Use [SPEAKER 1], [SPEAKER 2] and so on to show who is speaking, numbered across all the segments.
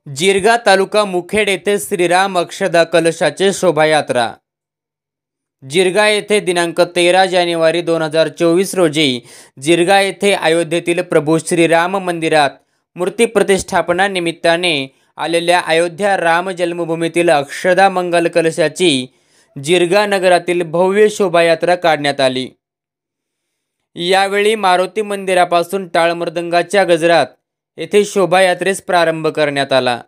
[SPEAKER 1] जिरगा तालुका मुखेड येथे श्रीराम अक्षदा कलशाचे शोभायात्रा। जिरगा येथे दिनांक 13 जानेवारी 2024 रोजी जिरगा येथे अयोध्येतील प्रभू श्रीराम मंदिरात मूर्ती प्रतिष्ठापना निमित्ताने आलेल्या अयोध्या राम जन्मभूमीतील अक्षदा मंगल कलशाची जिरगा नगरातील भव्य शोभायात्रा काढण्यात आली। यावेळी मारुती मंदिरापासून टाळमृदंगाच्या गजरात येथे शोभायात्रेस प्रारंभ करण्यात आला।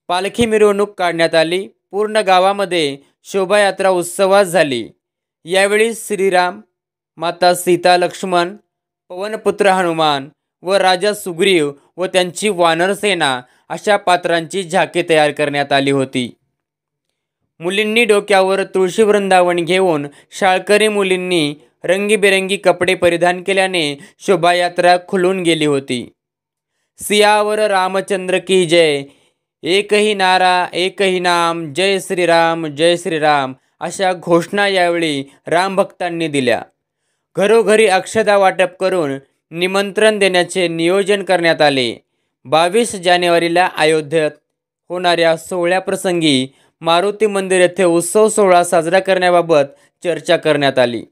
[SPEAKER 1] पालखी मिरवणूक काढण्यात आली। पूर्ण गावामध्ये शोभायात्रा उत्सवात झाली। यावेळी श्रीराम, माता सीता, लक्ष्मण, पवनपुत्र हनुमान व राजा सुग्रीव व त्यांची वानर सेना अशा पात्रांची झाके तयार करण्यात आली होती। मुलींनी डोक्यावर तुळशी वृंदावन घेऊन शाळकरी मुलींनी रंगीबेरंगी कपडे परिधान केल्याने शोभायात्रा खुलून गेली होती। सियावर रामचंद्र की जय, एक ही नारा एक ही नाम, जय श्रीराम अशा घोषणा यावेळी राम भक्तांनी दिल्या। घरोघरी अक्षदा वाटप करून निमंत्रण देण्याचे नियोजन करण्यात आले। 22 जानेवारीला अयोध्येत होणाऱ्या सोहळ्याप्रसंगी मारुती मंदिर येथे उत्सव सोहळा साजरा करण्याबाबत चर्चा करण्यात आली।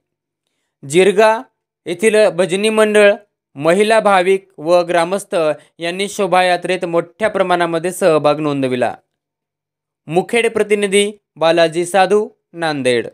[SPEAKER 1] जिरगा येथील भजनी मंडळ, महिला भाविक व ग्रामस्थ यांनी शोभायात्रेत मोठ्या प्रमाणामध्ये सहभाग नोंदविला। मुखेड प्रतिनिधी बालाजी साधू, नांदेड।